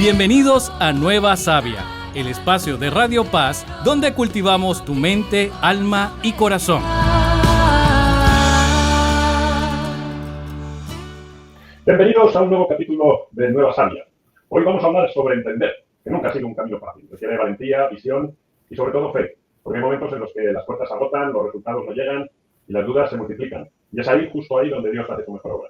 Bienvenidos a Nueva Sabia, el espacio de Radio Paz donde cultivamos tu mente, alma y corazón. Bienvenidos a un nuevo capítulo de Nueva Sabia. Hoy vamos a hablar sobre emprender, que nunca ha sido un camino fácil. Requiere valentía, visión y sobre todo fe, porque hay momentos en los que las fuerzas se agotan, los resultados no llegan y las dudas se multiplican. Y es ahí, justo ahí, donde Dios hace su mejor obra.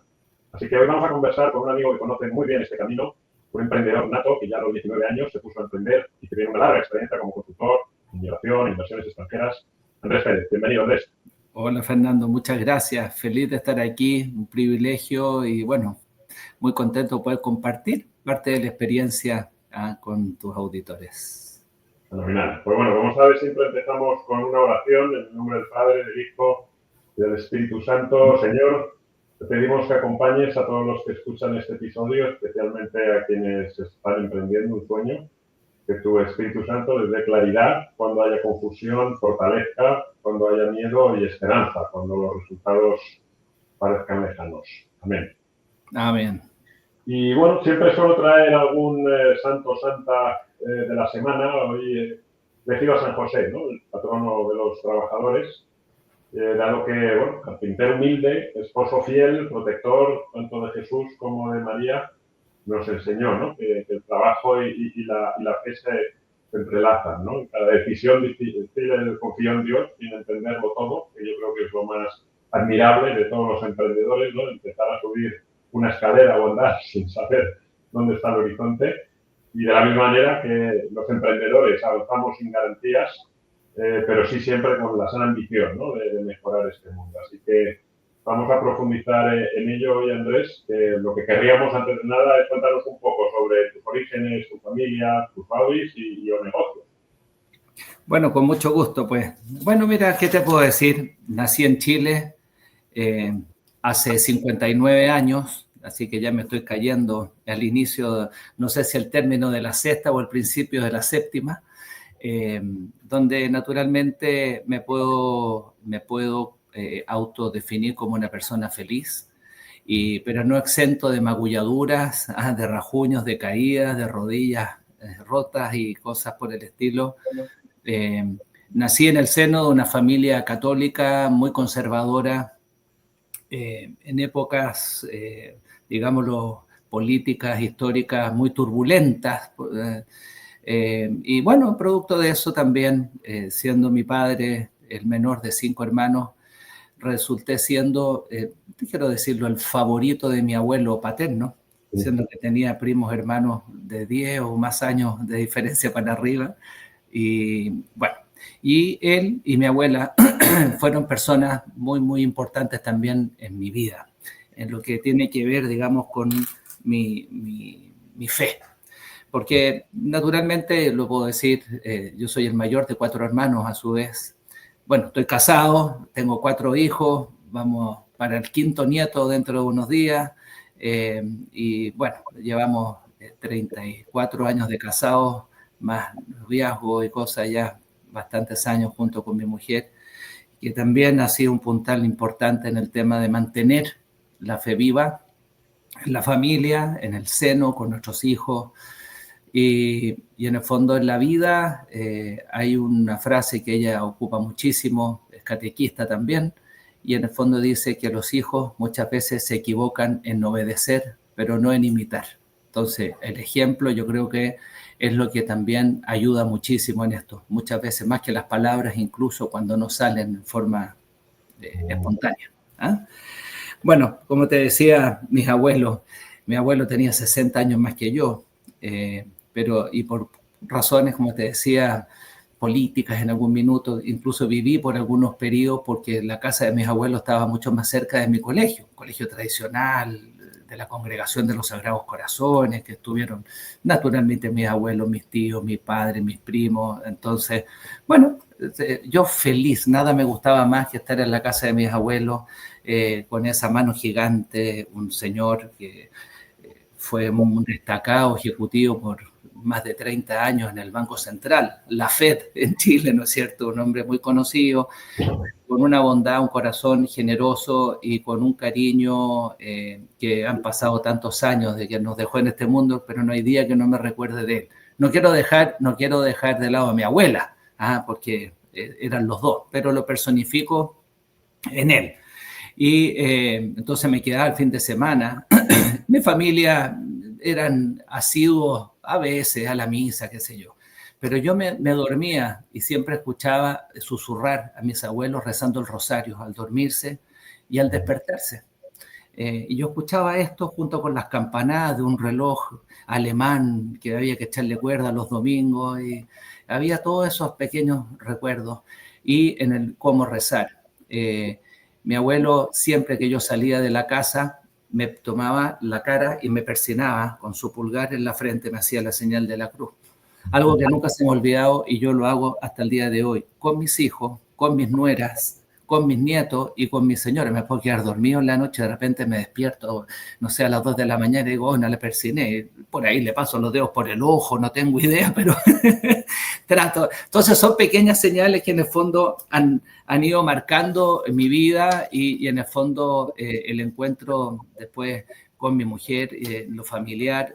Así que hoy vamos a conversar con un amigo que conoce muy bien este camino, un emprendedor nato que ya a los 19 años se puso a emprender y que tiene una larga experiencia como consultor, inmigración, inversiones extranjeras. Andrés Pérez, bienvenido, Andrés. Hola, Fernando, muchas gracias. Feliz de estar aquí, un privilegio y bueno, muy contento de poder compartir parte de la experiencia con tus auditores. Fenomenal. Pues bueno, como sabes, siempre empezamos con una oración en el nombre del Padre, del Hijo y del Espíritu Santo. Señor, te pedimos que acompañes a todos los que escuchan este episodio, especialmente a quienes están emprendiendo un sueño, que tu Espíritu Santo les dé claridad cuando haya confusión, fortalezca cuando haya miedo y esperanza cuando los resultados parezcan lejanos. Amén. Amén. Y bueno, siempre suelo traer algún santo o santa de la semana. Hoy elegido a San José, ¿no? El patrono de los trabajadores. Dado que, bueno, carpintero humilde, esposo fiel, protector tanto de Jesús como de María, nos enseñó, ¿no? que el trabajo y la fe se entrelazan, ¿no? En cada decisión difícil confío en Dios sin entenderlo todo, que yo creo que es lo más admirable de todos los emprendedores, ¿no? Empezar a subir una escalera o andar sin saber dónde está el horizonte. Y de la misma manera que los emprendedores avanzamos sin garantías, pero sí siempre con la sana ambición, ¿no? de mejorar este mundo. Así que vamos a profundizar en ello hoy, Andrés. Lo que querríamos antes de nada es contaros un poco sobre tus orígenes, tu familia, tus hobbies y los negocios. Bueno, con mucho gusto, pues. Bueno, mira, ¿qué te puedo decir? Nací en Chile hace 59 años, así que ya me estoy cayendo al inicio, no sé si el término de la sexta o el principio de la séptima, donde naturalmente me puedo autodefinir como una persona feliz, pero no exento de magulladuras, de rajuños, de caídas, de rodillas rotas y cosas por el estilo. Nací en el seno de una familia católica muy conservadora, en épocas, digámoslo, políticas, históricas muy turbulentas. Y bueno, producto de eso también, siendo mi padre el menor de 5 hermanos, resulté siendo, quiero decirlo, el favorito de mi abuelo paterno, siendo que tenía primos hermanos de 10 o más años de diferencia para arriba. Y bueno, y él y mi abuela fueron personas muy, muy importantes también en mi vida, en lo que tiene que ver, digamos, con mi fe. Porque naturalmente, lo puedo decir, yo soy el mayor de 4 hermanos a su vez. Bueno, estoy casado, tengo 4 hijos, vamos para el 5º nieto dentro de unos días. Y bueno, llevamos 34 años de casados, más noviazgo y cosas, ya bastantes años junto con mi mujer, que también ha sido un puntal importante en el tema de mantener la fe viva en la familia, en el seno, con nuestros hijos. Y en el fondo en la vida hay una frase que ella ocupa muchísimo, es catequista también, y en el fondo dice que los hijos muchas veces se equivocan en obedecer, pero no en imitar. Entonces el ejemplo yo creo que es lo que también ayuda muchísimo en esto, muchas veces más que las palabras, incluso cuando no salen en forma espontánea. Bueno, como te decía, mi abuelo tenía 60 años más que yo, pero y por razones, como te decía, políticas en algún minuto, incluso viví por algunos periodos porque la casa de mis abuelos estaba mucho más cerca de mi colegio, un colegio tradicional de la Congregación de los Sagrados Corazones, que estuvieron naturalmente mis abuelos, mis tíos, mi padre, mis primos. Entonces, bueno, yo feliz, nada me gustaba más que estar en la casa de mis abuelos, con esa mano gigante, un señor que fue un destacado ejecutivo por más de 30 años en el Banco Central, la FED en Chile, ¿no es cierto? Un hombre muy conocido, con una bondad, un corazón generoso y con un cariño que han pasado tantos años de que nos dejó en este mundo, pero no hay día que no me recuerde de él. No quiero dejar de lado a mi abuela, porque eran los dos, pero lo personifico en él. Y entonces me quedaba el fin de semana. Mi familia eran asiduos a veces a la misa, qué sé yo. Pero yo me dormía y siempre escuchaba susurrar a mis abuelos rezando el rosario al dormirse y al despertarse. Y yo escuchaba esto junto con las campanadas de un reloj alemán que había que echarle cuerda los domingos, y había todos esos pequeños recuerdos y en el cómo rezar. Mi abuelo, siempre que yo salía de la casa, me tomaba la cara y me persinaba con su pulgar en la frente, me hacía la señal de la cruz. Algo que nunca se me ha olvidado y yo lo hago hasta el día de hoy, con mis hijos, con mis nueras, con mis nietos y con mis señores. Me puedo quedar dormido en la noche, de repente me despierto, no sé, a las 2 de la mañana y digo, oh, no le persiné, por ahí le paso los dedos por el ojo, no tengo idea, pero trato. Entonces son pequeñas señales que en el fondo han ido marcando mi vida y en el fondo el encuentro después con mi mujer, lo familiar,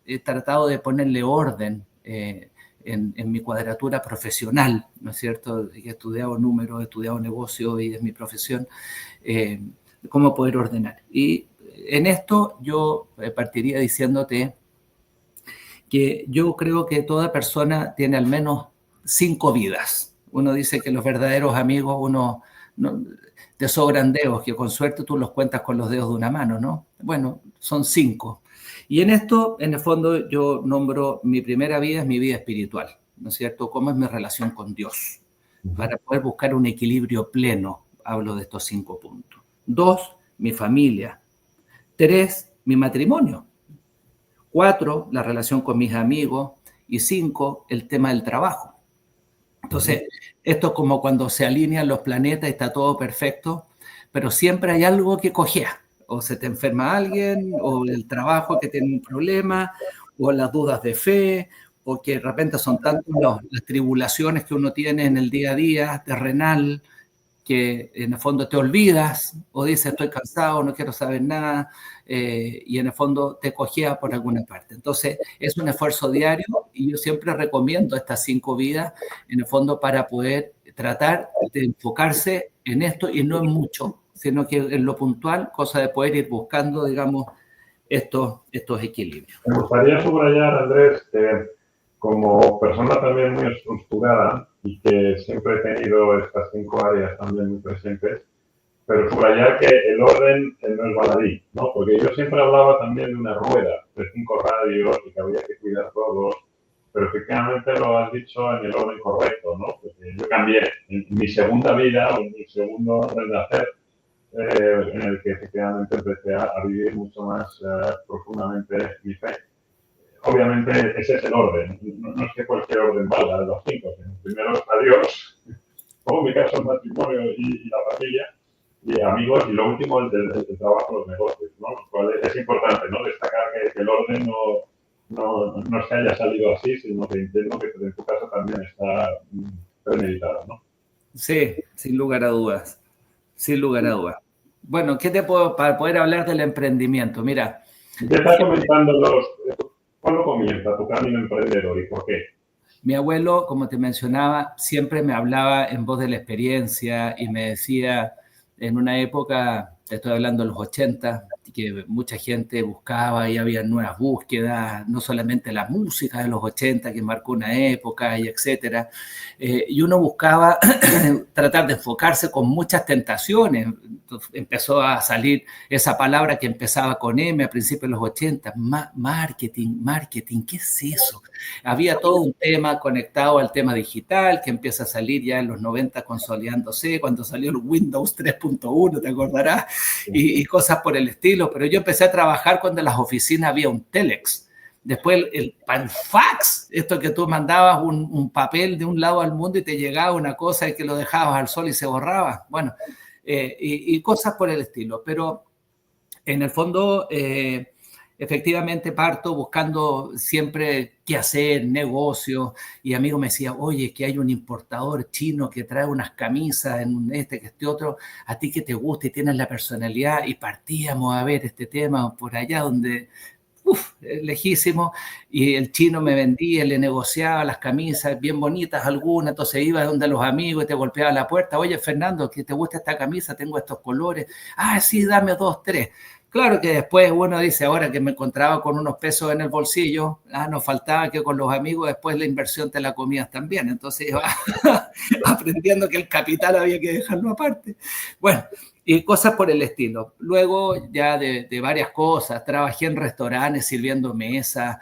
he tratado de ponerle orden en mi cuadratura profesional, ¿no es cierto? He estudiado números, he estudiado negocios y es mi profesión, cómo poder ordenar. Y en esto yo partiría diciéndote que yo creo que toda persona tiene al menos 5 vidas. Uno dice que los verdaderos amigos, te sobran dedos, que con suerte tú los cuentas con los dedos de una mano, ¿no? Bueno, son 5. Y en esto, en el fondo, yo nombro mi primera vida es mi vida espiritual, ¿no es cierto? ¿Cómo es mi relación con Dios? Para poder buscar un equilibrio pleno, hablo de estos 5 puntos. 2, mi familia. 3, mi matrimonio. 4, la relación con mis amigos. Y 5, el tema del trabajo. Entonces, esto es como cuando se alinean los planetas y está todo perfecto, pero siempre hay algo que cojea. O se te enferma alguien, o el trabajo que tiene un problema, o las dudas de fe, o que de repente son tantas las tribulaciones que uno tiene en el día a día, terrenal, que en el fondo te olvidas, o dices estoy cansado, no quiero saber nada, y en el fondo te cojea por alguna parte. Entonces es un esfuerzo diario y yo siempre recomiendo estas 5 vidas, en el fondo para poder tratar de enfocarse en esto y no en mucho, sino que en lo puntual, cosa de poder ir buscando, digamos, estos equilibrios. Me gustaría subrayar, Andrés, que como persona también muy estructurada y que siempre he tenido estas 5 áreas también muy presentes, pero subrayar que el orden no es baladí, ¿no? Porque yo siempre hablaba también de una rueda de 5 radios y que había que cuidar todos, pero efectivamente lo has dicho en el orden correcto, ¿no? Porque yo cambié en mi segunda vida, o en mi segundo renacer, en el que efectivamente empecé a vivir mucho más profundamente mi fe. Obviamente ese es el orden, no es que cualquier orden valga de los 5, sino primero está Dios, como en mi caso el matrimonio y la familia, y amigos, y lo último el trabajo, los negocios, ¿no? Lo cual es importante, ¿no? Destacar que el orden no es que haya salido así, sino que entiendo que en tu caso también está premeditado, ¿no? Sí, sin lugar a dudas. Sin lugar a dudas. Bueno, ¿qué te puedo para poder hablar del emprendimiento? Mira. Ya estás comentando ¿cuándo comienza tu camino emprendedor y por qué? Mi abuelo, como te mencionaba, siempre me hablaba en voz de la experiencia y me decía, en una época, te estoy hablando de los 80, que mucha gente buscaba y había nuevas búsquedas, no solamente la música de los 80 que marcó una época y etcétera, y uno buscaba tratar de enfocarse con muchas tentaciones. Entonces, empezó a salir esa palabra que empezaba con M a principios de los 80, marketing, ¿qué es eso? Había todo un tema conectado al tema digital que empieza a salir ya en los 90 consolidándose, cuando salió el Windows 3.1, te acordarás, y cosas por el estilo, pero yo empecé a trabajar cuando en las oficinas había un telex. Después el fax, esto que tú mandabas un papel de un lado al mundo y te llegaba una cosa y que lo dejabas al sol y se borraba. Bueno, y cosas por el estilo. Pero en el fondo efectivamente parto buscando siempre qué hacer, negocios, y amigo me decía, oye, que hay un importador chino que trae unas camisas en que este otro, a ti que te gusta y tienes la personalidad, y partíamos a ver este tema por allá donde... lejísimo, y el chino me vendía, le negociaba las camisas bien bonitas algunas, entonces iba donde los amigos y te golpeaba la puerta, oye Fernando, ¿que te gusta esta camisa? Tengo estos colores, sí, dame 2, 3. Claro que después uno dice, ahora que me encontraba con unos pesos en el bolsillo, nos faltaba que con los amigos después la inversión te la comías también, entonces iba aprendiendo que el capital había que dejarlo aparte. Bueno, y cosas por el estilo. Luego ya de varias cosas, trabajé en restaurantes sirviendo mesas,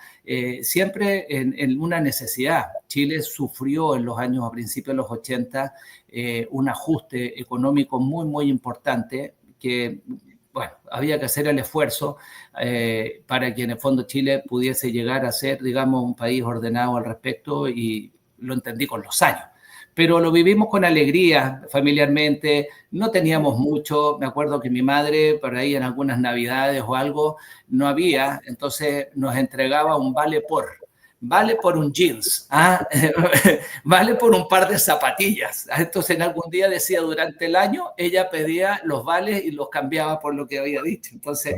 siempre en una necesidad. Chile sufrió en los años, a principios de los 80, un ajuste económico muy, muy importante que, bueno, había que hacer el esfuerzo para que en el fondo Chile pudiese llegar a ser, digamos, un país ordenado al respecto, y lo entendí con los años. Pero lo vivimos con alegría familiarmente, no teníamos mucho, me acuerdo que mi madre por ahí en algunas navidades o algo no había, entonces nos entregaba un vale por un jeans, vale por un par de zapatillas. Entonces en algún día decía durante el año, ella pedía los vales y los cambiaba por lo que había dicho. Entonces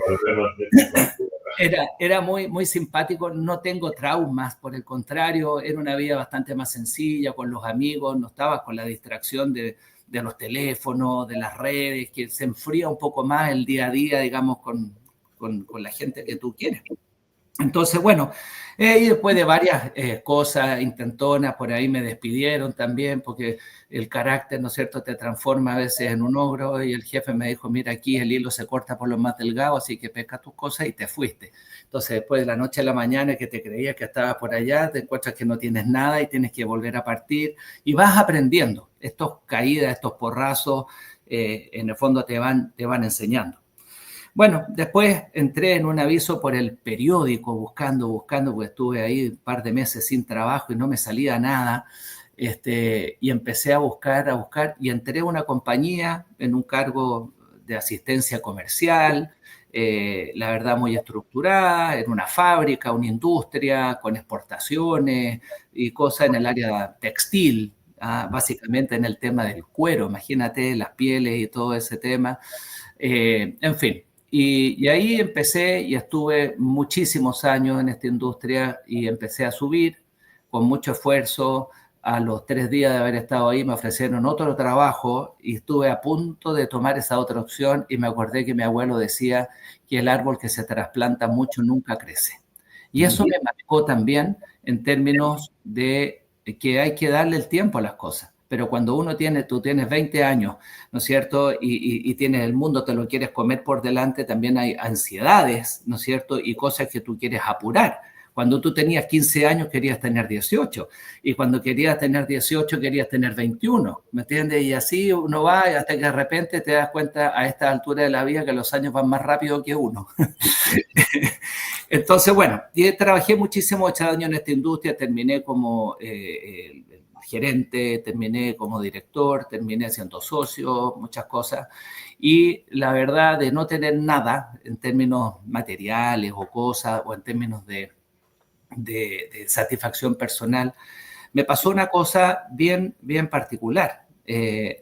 era muy, muy simpático, no tengo traumas, por el contrario, era una vida bastante más sencilla con los amigos, no estaba con la distracción de los teléfonos, de las redes, que se enfría un poco más el día a día, digamos, con la gente que tú quieres. Entonces, bueno, y después de varias cosas intentonas, por ahí me despidieron también, porque el carácter, ¿no es cierto?, te transforma a veces en un ogro, y el jefe me dijo, mira, aquí el hilo se corta por lo más delgado, así que pesca tus cosas, y te fuiste. Entonces, después de la noche a la mañana que te creías que estabas por allá, te encuentras que no tienes nada y tienes que volver a partir, y vas aprendiendo. Estas caídas, estos porrazos, en el fondo te van enseñando. Bueno, después entré en un aviso por el periódico buscando, porque estuve ahí un par de meses sin trabajo y no me salía nada, y empecé a buscar, y entré a una compañía en un cargo de asistencia comercial, la verdad muy estructurada, en una fábrica, una industria, con exportaciones y cosas en el área textil, básicamente en el tema del cuero, imagínate, las pieles y todo ese tema, en fin. Y ahí empecé y estuve muchísimos años en esta industria y empecé a subir con mucho esfuerzo. A los 3 días de haber estado ahí me ofrecieron otro trabajo y estuve a punto de tomar esa otra opción, y me acordé que mi abuelo decía que el árbol que se trasplanta mucho nunca crece. Y eso me marcó también en términos de que hay que darle el tiempo a las cosas. Pero cuando tú tienes 20 años, ¿no es cierto? Y tienes el mundo, te lo quieres comer por delante, también hay ansiedades, ¿no es cierto? Y cosas que tú quieres apurar. Cuando tú tenías 15 años querías tener 18, y cuando querías tener 18 querías tener 21, ¿me entiendes? Y así uno va hasta que de repente te das cuenta a esta altura de la vida que los años van más rápido que uno. Entonces, bueno, trabajé muchísimos 8 años en esta industria, terminé como gerente, terminé como director, terminé siendo socio, muchas cosas. Y la verdad de no tener nada en términos materiales o cosas, o en términos de satisfacción personal, me pasó una cosa bien, bien particular.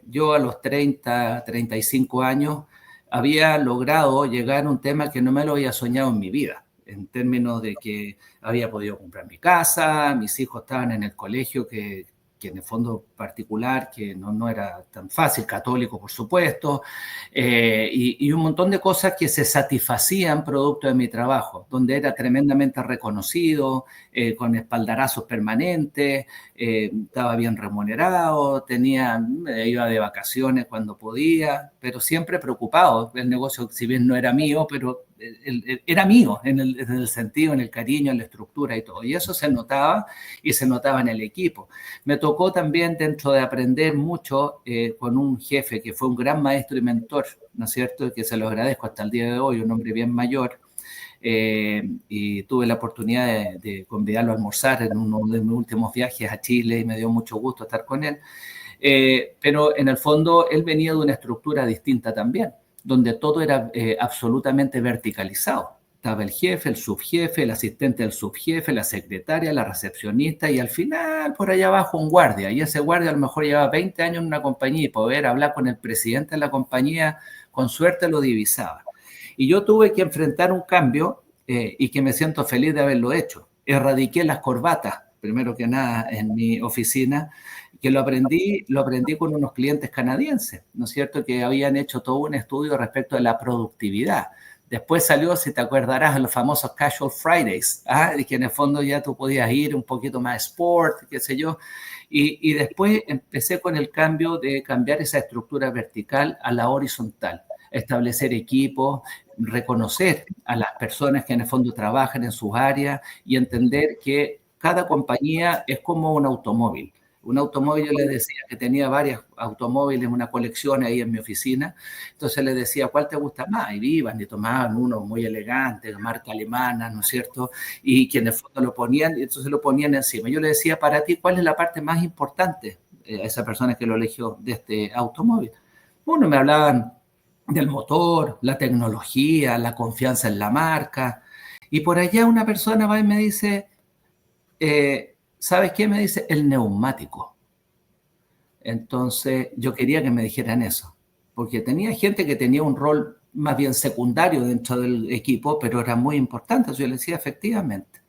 Yo a los 30, 35 años había logrado llegar a un tema que no me lo había soñado en mi vida, en términos de que había podido comprar mi casa, mis hijos estaban en el colegio que en el fondo particular, que no era tan fácil, católico por supuesto, y un montón de cosas que se satisfacían producto de mi trabajo, donde era tremendamente reconocido, con espaldarazos permanentes, estaba bien remunerado, iba de vacaciones cuando podía, pero siempre preocupado. El negocio, si bien no era mío, pero era mío en el sentido, en el cariño, en la estructura y todo. Y eso se notaba, y se notaba en el equipo. Me tocó también, dentro de aprender mucho, con un jefe que fue un gran maestro y mentor, ¿no es cierto? Que se lo agradezco hasta el día de hoy, un hombre bien mayor. Y tuve la oportunidad de convidarlo a almorzar en uno de mis últimos viajes a Chile, y me dio mucho gusto estar con él. Pero en el fondo él venía de una estructura distinta también, donde todo era absolutamente verticalizado. estaba el jefe, el subjefe, el asistente del subjefe, la secretaria, la recepcionista y al final por allá abajo un guardia. Y ese guardia a lo mejor llevaba 20 años en una compañía y poder hablar con el presidente de la compañía, con suerte lo divisaba. Y yo tuve que enfrentar un cambio y que me siento feliz de haberlo hecho. Erradiqué las corbatas, primero que nada, en mi oficina, que lo aprendí con unos clientes canadienses, ¿no es cierto?, que habían hecho todo un estudio respecto de la productividad. Después salió, si te acordarás, los famosos Casual Fridays, y que en el fondo ya tú podías ir un poquito más sport, qué sé yo. Y después empecé con el cambio de cambiar esa estructura vertical a la horizontal, establecer equipos, reconocer a las personas que en el fondo trabajan en sus áreas y entender que cada compañía es como un automóvil. Un automóvil, yo les decía que tenía varios automóviles, una colección ahí en mi oficina, entonces les decía, ¿cuál te gusta más? Y iban y tomaban uno muy elegante, de marca alemana, ¿no es cierto? Y que en el fondo lo ponían, y entonces lo ponían encima. Yo le decía, para ti, ¿cuál es la parte más importante a esa persona que lo eligió de este automóvil? Bueno, me hablaban del motor, la tecnología, la confianza en la marca, y por allá una persona va y me dice, ¿sabes qué? Me dice el neumático. Entonces yo quería que me dijeran eso, porque tenía gente que tenía un rol más bien secundario dentro del equipo, pero era muy importante. Entonces yo le decía, efectivamente.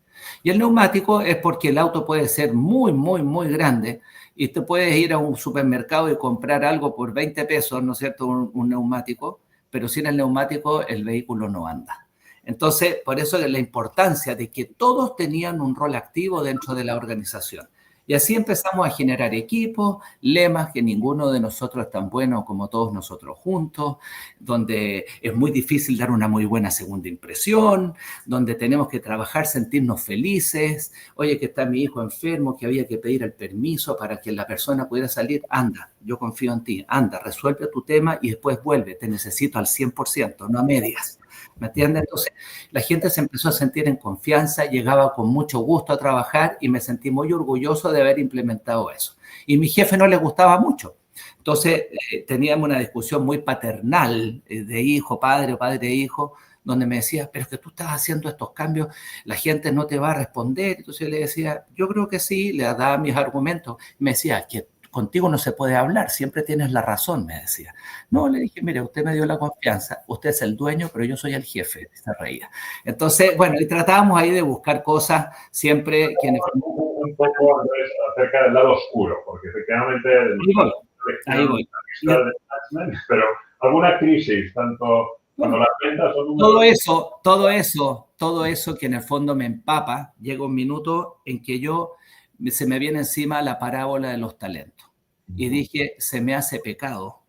Y el neumático es porque el auto puede ser muy, muy, muy grande y tú puedes ir a un supermercado y comprar algo por 20 pesos, ¿no es cierto? Un neumático, pero sin el neumático el vehículo no anda. Entonces, por eso es la importancia de que todos tenían un rol activo dentro de la organización. Y así empezamos a generar equipos, lemas que ninguno de nosotros es tan bueno como todos nosotros juntos, donde es muy difícil dar una muy buena segunda impresión, donde tenemos que trabajar, sentirnos felices. Oye, que está mi hijo enfermo, que había que pedir el permiso para que la persona pudiera salir. Anda, yo confío en ti. Anda, resuelve tu tema y después vuelve. Te necesito al 100%, no a medias. ¿Me entiendes? Entonces, la gente se empezó a sentir en confianza, llegaba con mucho gusto a trabajar y me sentí muy orgulloso de haber implementado eso. Y a mi jefe no le gustaba mucho. Entonces, teníamos una discusión muy paternal de hijo, padre o padre-hijo, donde me decía, pero es que tú estás haciendo estos cambios, la gente no te va a responder. Entonces yo le decía, yo creo que sí, le daba mis argumentos. Me decía, que contigo no se puede hablar, siempre tienes la razón, me decía. No, le dije, mire, usted me dio la confianza, usted es el dueño, pero yo soy el jefe, se reía. Entonces, bueno, y tratábamos ahí de buscar cosas siempre que... Un poco, Andrés, acerca del lado oscuro, porque efectivamente... Ahí voy. Pero alguna crisis, tanto cuando las ventas son... Todo eso que en el fondo me empapa, llega un minuto en que se me viene encima la parábola de los talentos. Y dije, se me hace pecado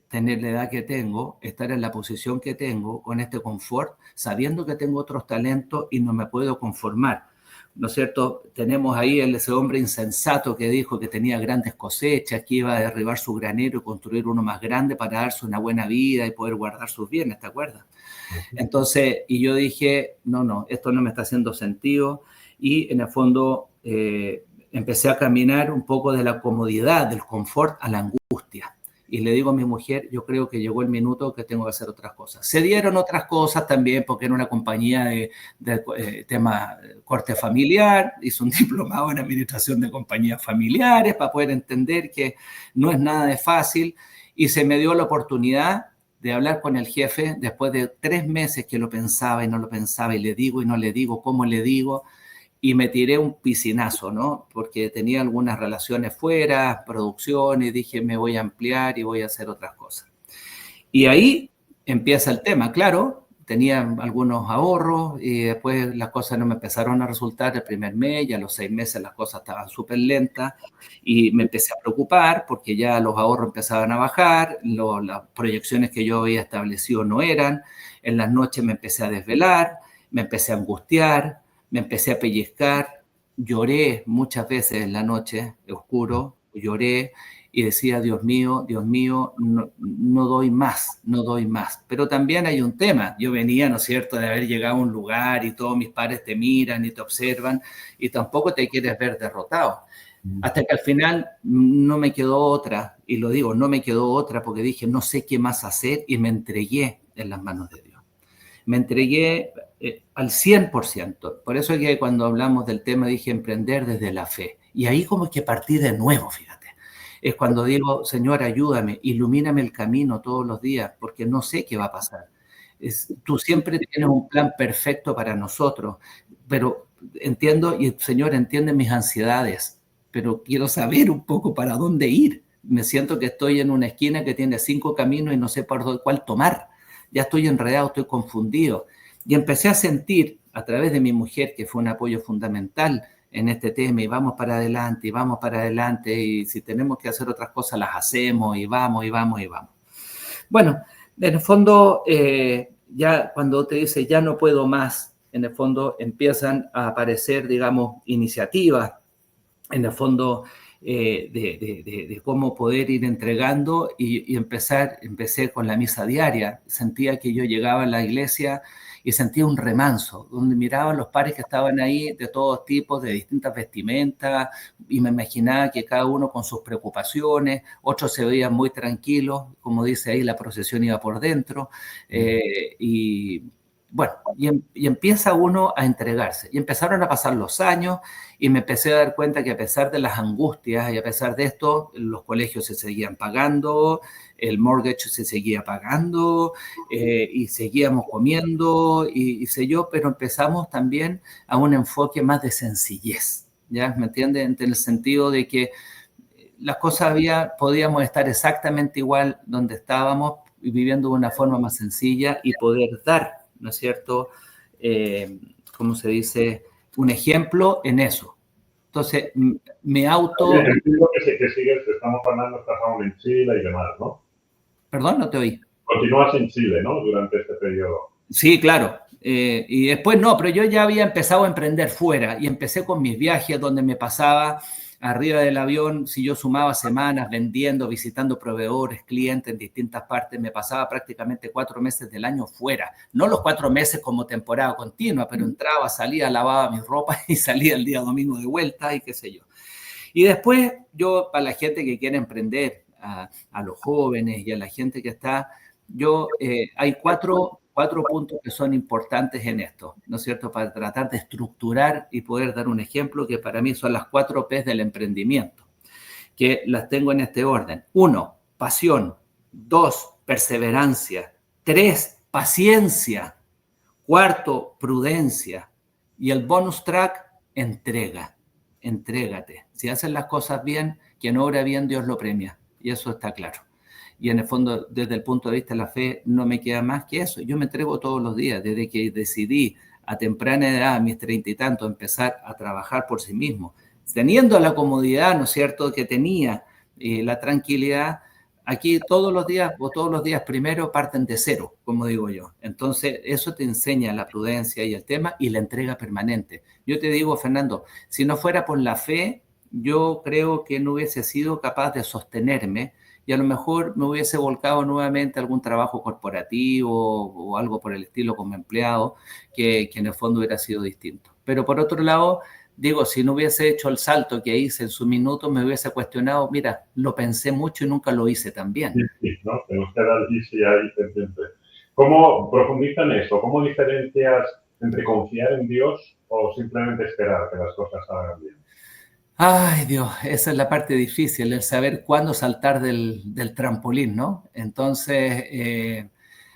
tener la edad que tengo, estar en la posición que tengo, con este confort, sabiendo que tengo otros talentos y no me puedo conformar. ¿No es cierto? Tenemos ahí ese hombre insensato que dijo que tenía grandes cosechas, que iba a derribar su granero y construir uno más grande para darse una buena vida y poder guardar sus bienes, ¿te acuerdas? Entonces, y yo dije, no, esto no me está haciendo sentido y en el fondo... empecé a caminar un poco de la comodidad, del confort a la angustia. Y le digo a mi mujer, yo creo que llegó el minuto que tengo que hacer otras cosas. Se dieron otras cosas también porque era una compañía de tema corte familiar. Hice un diplomado en administración de compañías familiares para poder entender que no es nada de fácil. Y se me dio la oportunidad de hablar con el jefe después de 3 meses que lo pensaba y no lo pensaba y le digo y no le digo, ¿cómo le digo? Y me tiré un piscinazo, ¿no? Porque tenía algunas relaciones fuera, producciones, dije, me voy a ampliar y voy a hacer otras cosas. Y ahí empieza el tema, claro, tenía algunos ahorros y después las cosas no me empezaron a resultar el primer mes, y a los 6 meses las cosas estaban súper lentas y me empecé a preocupar porque ya los ahorros empezaban a bajar, las proyecciones que yo había establecido no eran, en las noches me empecé a desvelar, me empecé a angustiar, me empecé a pellizcar, lloré muchas veces en la noche, oscuro, lloré y decía, Dios mío, no doy más. Pero también hay un tema, yo venía, ¿no es cierto?, de haber llegado a un lugar y todos mis pares te miran y te observan y tampoco te quieres ver derrotado. Hasta que al final no me quedó otra, y lo digo, no me quedó otra porque dije, no sé qué más hacer y me entregué en las manos de Dios. Me entregué al 100%. Por eso es que cuando hablamos del tema dije emprender desde la fe. Y ahí como que partí de nuevo, fíjate. Es cuando digo, Señor, ayúdame, ilumíname el camino todos los días, porque no sé qué va a pasar. Tú siempre tienes un plan perfecto para nosotros, pero entiendo, y Señor, entiende mis ansiedades, pero quiero saber un poco para dónde ir. Me siento que estoy en una esquina que tiene 5 caminos y no sé por cuál tomar. Ya estoy enredado, estoy confundido. Y empecé a sentir, a través de mi mujer, que fue un apoyo fundamental en este tema, y vamos para adelante, y si tenemos que hacer otras cosas, las hacemos, y vamos, y vamos, y vamos. Bueno, en el fondo, ya cuando te dice ya no puedo más, en el fondo empiezan a aparecer, digamos, iniciativas, en el fondo, de cómo poder ir entregando y empecé con la misa diaria. Sentía que yo llegaba a la iglesia y sentía un remanso, donde miraba a los pares que estaban ahí de todos tipos, de distintas vestimentas, y me imaginaba que cada uno con sus preocupaciones, otros se veían muy tranquilos, como dice ahí, la procesión iba por dentro, y bueno, y empieza uno a entregarse. Y empezaron a pasar los años y me empecé a dar cuenta que a pesar de las angustias y a pesar de esto, los colegios se seguían pagando, el mortgage se seguía pagando, y seguíamos comiendo y sé yo, pero empezamos también a un enfoque más de sencillez, ¿ya? ¿Me entiendes? En el sentido de que las cosas podíamos estar exactamente igual donde estábamos, viviendo de una forma más sencilla y poder dar, ¿no es cierto? ¿Cómo se dice? Un ejemplo en eso. Entonces, me auto... Entiendo que sigues, estamos hablando, estás aún en Chile y demás, ¿no? Perdón, no te oí. Continúas en Chile, ¿no? Durante este periodo. Sí, claro. Y después no, pero yo ya había empezado a emprender fuera y empecé con mis viajes donde me pasaba arriba del avión, si yo sumaba semanas vendiendo, visitando proveedores, clientes en distintas partes, me pasaba prácticamente 4 meses del año fuera. No los 4 meses como temporada continua, pero entraba, salía, lavaba mi ropa y salía el día domingo de vuelta y qué sé yo. Y después yo, para la gente que quiere emprender, a los jóvenes y a la gente que está, hay cuatro puntos que son importantes en esto, ¿no es cierto? Para tratar de estructurar y poder dar un ejemplo que para mí son las 4 P's del emprendimiento, que las tengo en este orden. 1, pasión. 2, perseverancia. 3, paciencia. 4, prudencia. Y el bonus track, entrega. Entrégate. Si haces las cosas bien, quien obra bien, Dios lo premia. Y eso está claro. Y en el fondo, desde el punto de vista de la fe, no me queda más que eso. Yo me entrego todos los días, desde que decidí a temprana edad, a mis 30 y tantos, empezar a trabajar por sí mismo, teniendo la comodidad, ¿no es cierto?, que tenía, la tranquilidad. Aquí todos los días primero parten de cero, como digo yo. Entonces, eso te enseña la prudencia y el tema y la entrega permanente. Yo te digo, Fernando, si no fuera por la fe, yo creo que no hubiese sido capaz de sostenerme y a lo mejor me hubiese volcado nuevamente a algún trabajo corporativo o algo por el estilo como empleado, que en el fondo hubiera sido distinto. Pero por otro lado, digo, si no hubiese hecho el salto que hice en su minuto, me hubiese cuestionado, mira, lo pensé mucho y nunca lo hice tan bien. Sí, ¿no? Tenemos que dar sí ahí pendiente. ¿Cómo profundiza en eso? ¿Cómo diferencias entre confiar en Dios o simplemente esperar que las cosas salgan bien? Ay, Dios, esa es la parte difícil, el saber cuándo saltar del trampolín, ¿no? Entonces,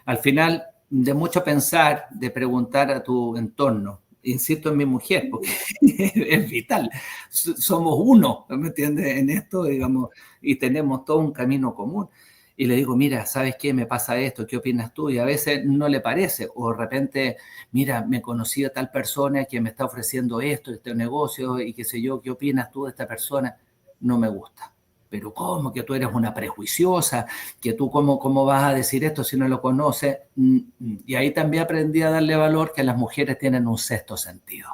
al final, de mucho pensar, de preguntar a tu entorno, insisto en mi mujer, porque es vital, somos uno, ¿me entiendes? En esto, digamos, y tenemos todo un camino común. Y le digo, mira, ¿sabes qué? Me pasa esto, ¿qué opinas tú? Y a veces no le parece, o de repente, mira, me conocí a tal persona que me está ofreciendo esto, este negocio, y qué sé yo, ¿qué opinas tú de esta persona? No me gusta. Pero ¿cómo? Que tú eres una prejuiciosa, que tú cómo vas a decir esto si no lo conoces. Y ahí también aprendí a darle valor que las mujeres tienen un sexto sentido.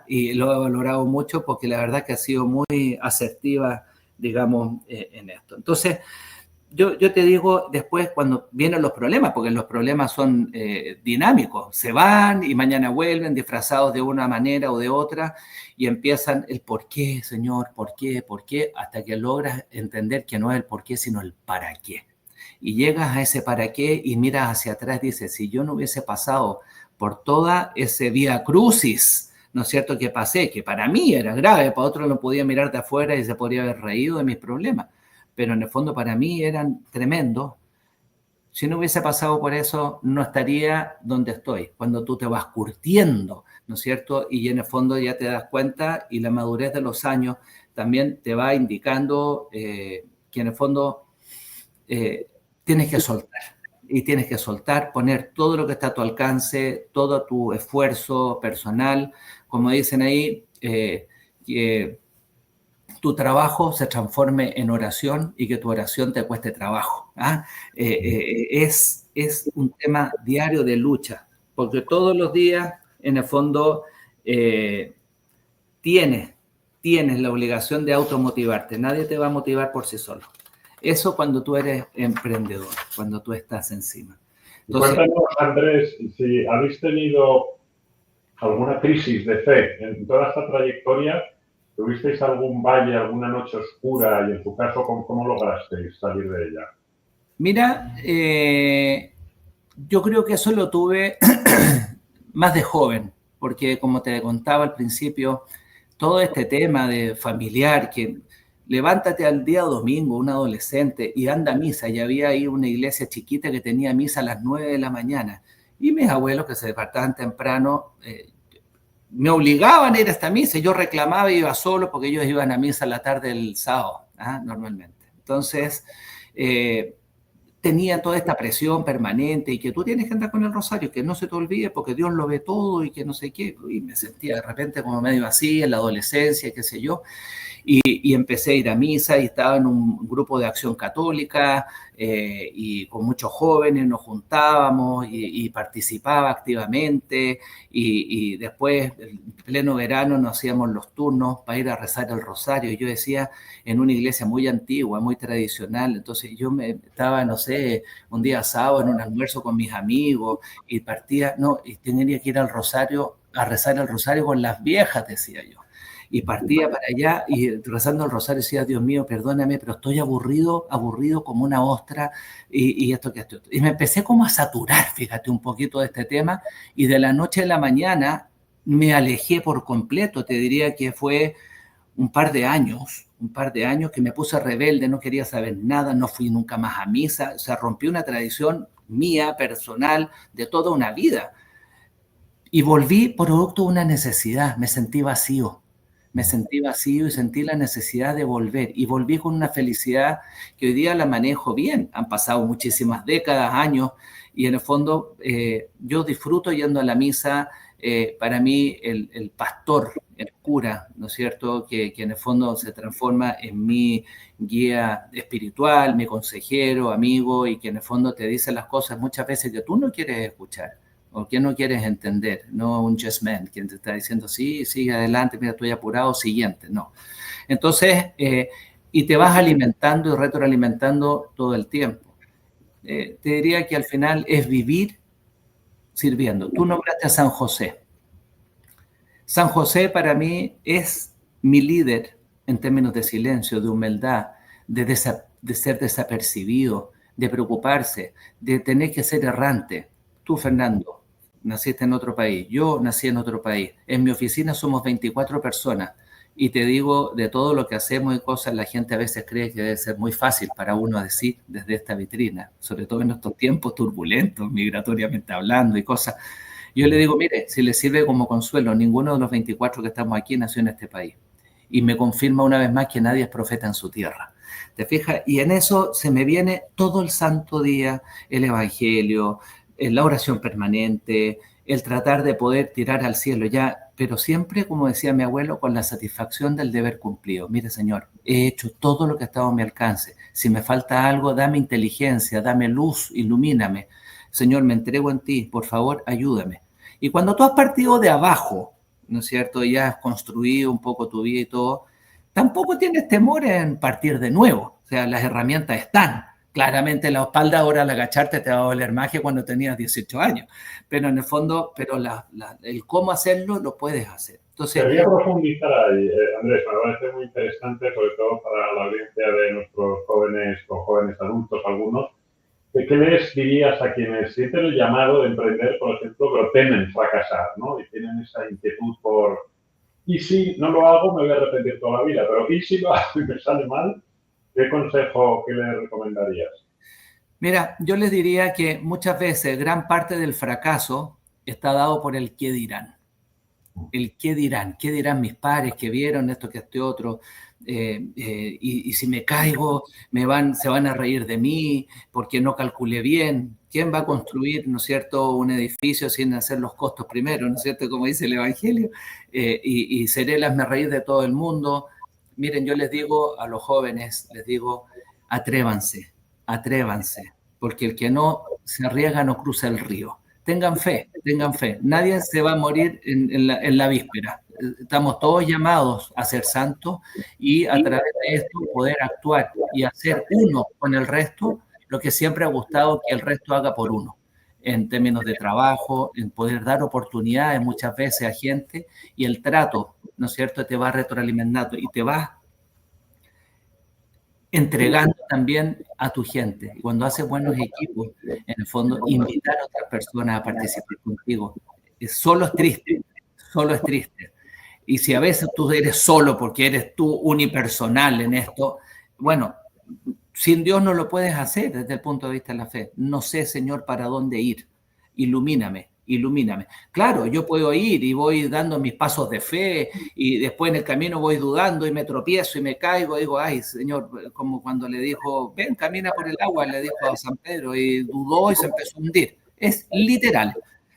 Y lo he valorado mucho porque la verdad que ha sido muy asertiva, digamos, en esto. Entonces, yo te digo después cuando vienen los problemas, porque los problemas son dinámicos, se van y mañana vuelven disfrazados de una manera o de otra y empiezan el por qué, Señor, por qué, hasta que logras entender que no es el por qué, sino el para qué. Y llegas a ese para qué y miras hacia atrás y dices, si yo no hubiese pasado por toda ese vía crucis, ¿no es cierto?, que pasé, que para mí era grave, para otros lo podía mirar de afuera y se podría haber reído de mis problemas, pero en el fondo para mí eran tremendos. Si no hubiese pasado por eso, no estaría donde estoy. Cuando tú te vas curtiendo, ¿no es cierto? Y en el fondo ya te das cuenta y la madurez de los años también te va indicando que en el fondo tienes que soltar. Y tienes que soltar, poner todo lo que está a tu alcance, todo tu esfuerzo personal. Como dicen ahí, que tu trabajo se transforme en oración y que tu oración te cueste trabajo. ¿Ah? Es un tema diario de lucha, porque todos los días, en el fondo, tienes la obligación de automotivarte. Nadie te va a motivar por sí solo. Eso cuando tú eres emprendedor, cuando tú estás encima. Entonces, cuéntanos, Andrés, si habéis tenido alguna crisis de fe en toda esta trayectoria. ¿Tuvisteis algún valle, alguna noche oscura y en tu caso, cómo lograsteis salir de ella? Mira, yo creo que eso lo tuve más de joven, porque como te contaba al principio, todo este tema de familiar, que levántate al día domingo, un adolescente, y anda a misa, y había ahí una iglesia chiquita que tenía misa a las 9 de la mañana, y mis abuelos que se despertaban temprano, me obligaban a ir a esta misa, yo reclamaba y iba solo porque ellos iban a misa a la tarde del sábado, normalmente. Entonces, tenía toda esta presión permanente y que tú tienes que andar con el rosario, que no se te olvide porque Dios lo ve todo y que no sé qué. Y me sentía de repente como medio así en la adolescencia, qué sé yo. Y empecé a ir a misa y estaba en un grupo de acción católica y con muchos jóvenes nos juntábamos y participaba activamente y después, en pleno verano, nos hacíamos los turnos para ir a rezar el rosario. Yo decía, en una iglesia muy antigua, muy tradicional, entonces yo estaba, no sé, un día sábado en un almuerzo con mis amigos y partía, no, y tenía que ir al rosario, a rezar el rosario con las viejas, decía yo. Y partía para allá y rezando el rosario decía, Dios mío, perdóname, pero estoy aburrido como una ostra y esto que esto. Y me empecé como a saturar, fíjate, un poquito de este tema y de la noche a la mañana me alejé por completo. Te diría que fue un par de años que me puse rebelde, no quería saber nada, no fui nunca más a misa, o sea, rompí una tradición mía, personal, de toda una vida. Y volví producto de una necesidad, me sentí vacío y sentí la necesidad de volver. Y volví con una felicidad que hoy día la manejo bien. Han pasado muchísimas décadas, años, y en el fondo yo disfruto yendo a la misa. Para mí el pastor, el cura, ¿no es cierto?, que en el fondo se transforma en mi guía espiritual, mi consejero, amigo, y que en el fondo te dice las cosas muchas veces que tú no quieres escuchar o que no quieres entender, no un yes man, quien te está diciendo, sí, sigue adelante, mira, estoy apurado, siguiente, no. Entonces, y te vas alimentando y retroalimentando todo el tiempo. Te diría que al final es vivir sirviendo. Tú nombraste a San José. San José para mí es mi líder en términos de silencio, de humildad, de ser desapercibido, de preocuparse, de tener que ser errante. Tú, Fernando, naciste en otro país, yo nací en otro país. En mi oficina somos 24 personas y te digo, de todo lo que hacemos y cosas, la gente a veces cree que debe ser muy fácil para uno decir desde esta vitrina, sobre todo en estos tiempos turbulentos, migratoriamente hablando y cosas. Yo le digo, mire, si le sirve como consuelo, ninguno de los 24 que estamos aquí nació en este país. Y me confirma una vez más que nadie es profeta en su tierra. ¿Te fijas? Y en eso se me viene todo el santo día el evangelio, la oración permanente, el tratar de poder tirar al cielo ya, pero siempre, como decía mi abuelo, con la satisfacción del deber cumplido. Mire, Señor, he hecho todo lo que ha estado a mi alcance. Si me falta algo, dame inteligencia, dame luz, ilumíname. Señor, me entrego en ti, por favor, ayúdame. Y cuando tú has partido de abajo, ¿no es cierto? Y has construido un poco tu vida y todo, tampoco tienes temor en partir de nuevo. O sea, las herramientas están. Claramente la espalda ahora al agacharte te va a doler más que cuando tenías 18 años. Pero en el fondo, el cómo hacerlo lo puedes hacer. Entonces, quería profundizar ahí, Andrés, me parece muy interesante, sobre todo para la audiencia de nuestros jóvenes o jóvenes adultos algunos, ¿qué les dirías a quienes sienten el llamado de emprender, por ejemplo, pero temen fracasar, ¿no? Y tienen esa inquietud por, y si no lo hago, me voy a arrepentir toda la vida, pero ¿y si lo hago y me sale mal? ¿Qué consejo, qué les recomendarías? Mira, yo les diría que muchas veces gran parte del fracaso está dado por el qué dirán. El qué dirán mis pares que vieron esto, que este otro, y si me caigo, se van a reír de mí porque no calculé bien. ¿Quién va a construir, no es cierto, un edificio sin hacer los costos primero, no es cierto, como dice el Evangelio? Y seré el hazme reír de todo el mundo. Miren, yo les digo a los jóvenes, les digo, atrévanse, porque el que no se arriesga no cruza el río. Tengan fe. Nadie se va a morir en la víspera. Estamos todos llamados a ser santos y a través de esto poder actuar y hacer uno con el resto lo que siempre ha gustado que el resto haga por uno, en términos de trabajo, en poder dar oportunidades muchas veces a gente, y el trato, ¿no es cierto?, te va retroalimentando y te va entregando también a tu gente. Y cuando haces buenos equipos, en el fondo, invitar a otras personas a participar contigo. Solo es triste. Y si a veces tú eres solo porque eres tú unipersonal en esto, bueno, sin Dios no lo puedes hacer desde el punto de vista de la fe. No sé, Señor, para dónde ir. Ilumíname. Claro, yo puedo ir y voy dando mis pasos de fe y después en el camino voy dudando y me tropiezo y me caigo y digo, ay, Señor, como cuando le dijo, ven, camina por el agua, le dijo a San Pedro, y dudó y se empezó a hundir. Es literal.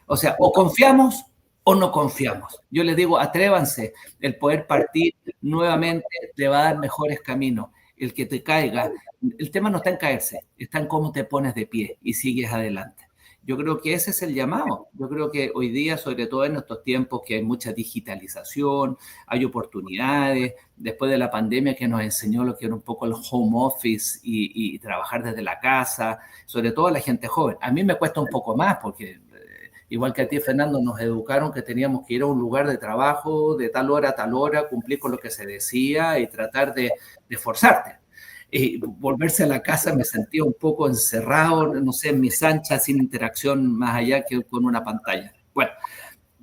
O sea, o confiamos o no confiamos. Yo les digo, atrévanse. El poder partir nuevamente te va a dar mejores caminos. El que te caiga, el tema no está en caerse, está en cómo te pones de pie y sigues adelante. Yo creo que ese es el llamado. Yo creo que hoy día, sobre todo en estos tiempos que hay mucha digitalización, hay oportunidades, después de la pandemia que nos enseñó lo que era un poco el home office y trabajar desde la casa, sobre todo la gente joven. A mí me cuesta un poco más porque, igual que a ti, Fernando, nos educaron que teníamos que ir a un lugar de trabajo de tal hora a tal hora, cumplir con lo que se decía y tratar de esforzarte. Y volverse a la casa me sentía un poco encerrado, no sé, en mis anchas, sin interacción más allá que con una pantalla. Bueno,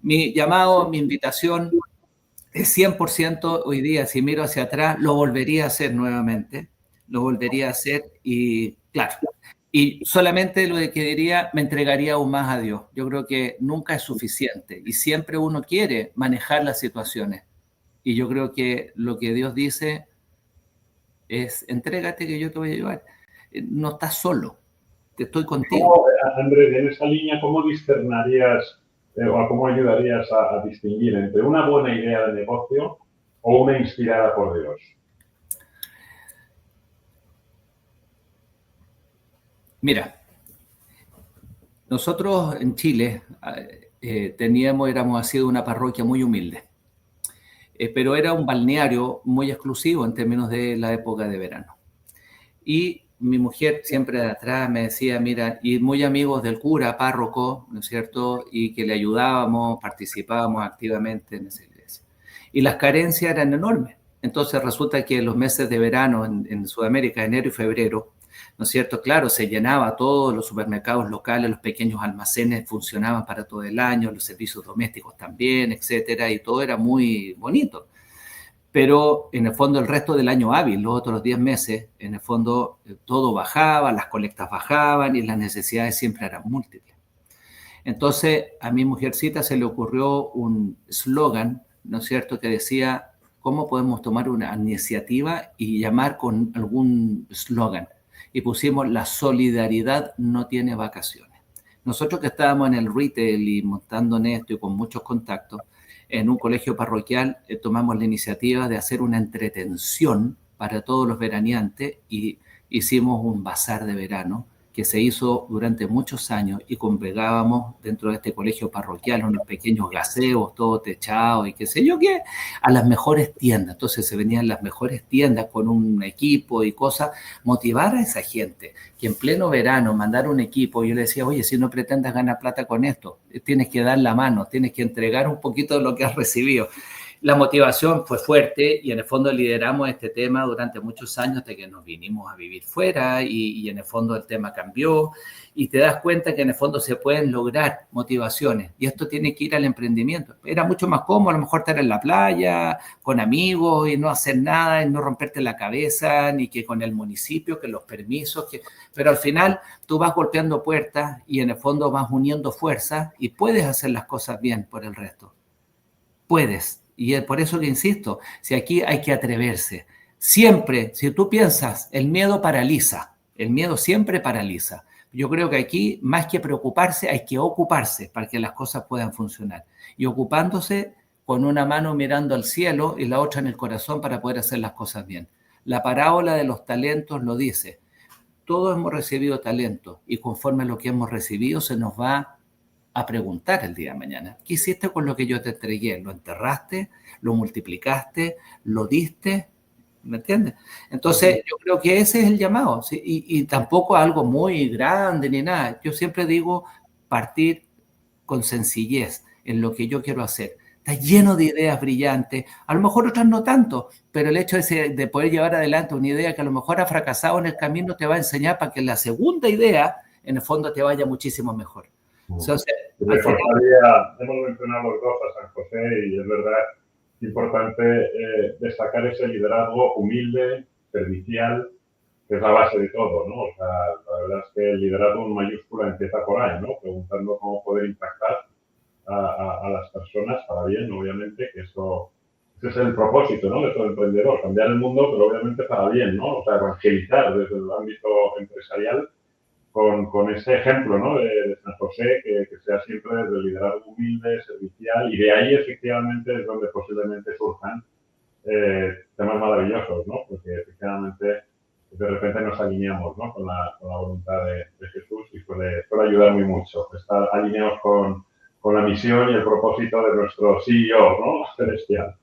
mi llamado, mi invitación es 100% hoy día, si miro hacia atrás, lo volvería a hacer nuevamente, y claro, y solamente lo que diría, me entregaría aún más a Dios. Yo creo que nunca es suficiente y siempre uno quiere manejar las situaciones. Y yo creo que lo que Dios dice es, entrégate que yo te voy a ayudar. No estás solo, te estoy contigo. Andrés, en esa línea, ¿cómo discernarías o cómo ayudarías a distinguir entre una buena idea de negocio o una inspirada por Dios? Mira, nosotros en Chile éramos así de una parroquia muy humilde, pero era un balneario muy exclusivo en términos de la época de verano. Y mi mujer siempre de atrás me decía, mira, y muy amigos del cura, párroco, ¿no es cierto? Y que le ayudábamos, participábamos activamente en esa iglesia. Y las carencias eran enormes. Entonces resulta que los meses de verano en Sudamérica, enero y febrero, ¿no es cierto? Claro, se llenaba todo, los supermercados locales, los pequeños almacenes funcionaban para todo el año, los servicios domésticos también, etcétera, y todo era muy bonito. Pero en el fondo el resto del año hábil, los otros 10 meses, en el fondo todo bajaba, las colectas bajaban y las necesidades siempre eran múltiples. Entonces a mi mujercita se le ocurrió un eslogan, ¿no es cierto?, que decía, ¿cómo podemos tomar una iniciativa y llamar con algún eslogan? Y pusimos, la solidaridad no tiene vacaciones. Nosotros que estábamos en el retail y montando en esto y con muchos contactos, en un colegio parroquial tomamos la iniciativa de hacer una entretención para todos los veraneantes y hicimos un bazar de verano que se hizo durante muchos años y congregábamos dentro de este colegio parroquial unos pequeños gaseos, todo techado y qué sé yo qué, a las mejores tiendas. Entonces se venían las mejores tiendas con un equipo y cosas, motivar a esa gente que en pleno verano mandar un equipo. Yo le decía, oye, si no pretendas ganar plata con esto, tienes que dar la mano, tienes que entregar un poquito de lo que has recibido. la motivación fue fuerte y en el fondo lideramos este tema durante muchos años hasta que nos vinimos a vivir fuera y en el fondo el tema cambió y te das cuenta que en el fondo se pueden lograr motivaciones y esto tiene que ir al emprendimiento. Era mucho más cómodo a lo mejor estar en la playa con amigos y no hacer nada y no romperte la cabeza ni que con el municipio, que los permisos, pero al final tú vas golpeando puertas y en el fondo vas uniendo fuerzas y puedes hacer las cosas bien por el resto. Puedes. Y es por eso que insisto, si aquí hay que atreverse. Siempre, si tú piensas, el miedo paraliza. El miedo siempre paraliza. Yo creo que aquí, más que preocuparse, hay que ocuparse para que las cosas puedan funcionar. Y ocupándose con una mano mirando al cielo y la otra en el corazón para poder hacer las cosas bien. La parábola de los talentos lo dice. Todos hemos recibido talento y conforme a lo que hemos recibido se nos va a preguntar el día de mañana, ¿qué hiciste con lo que yo te entregué? ¿Lo enterraste? ¿Lo multiplicaste? ¿Lo diste? ¿Me entiendes? Entonces, yo creo que ese es el llamado, ¿sí? Y tampoco algo muy grande ni nada. Yo siempre digo partir con sencillez en lo que yo quiero hacer. Está lleno de ideas brillantes, a lo mejor otras no tanto, pero el hecho de poder llevar adelante una idea que a lo mejor ha fracasado en el camino te va a enseñar para que la segunda idea, en el fondo, te vaya muchísimo mejor. Entonces, hemos mencionado los dos a San José y es verdad importante destacar ese liderazgo humilde, servicial, que es la base de todo, ¿no? O sea, la verdad es que el liderazgo en mayúscula empieza por ahí, ¿no? Preguntando cómo poder impactar a las personas para bien, obviamente, que eso ese es el propósito, ¿no? De todo emprendedor, cambiar el mundo, pero obviamente para bien, ¿no? O sea, evangelizar desde el ámbito empresarial con ese ejemplo, ¿no? De San José, que sea siempre desde el liderazgo humilde, servicial, y de ahí efectivamente es donde posiblemente surjan temas maravillosos, ¿no? Porque efectivamente de repente nos alineamos, ¿no? Con la voluntad de Jesús y suele ayudar muy mucho. Estar alineados con la misión y el propósito de nuestro CEO, ¿no? Celestial.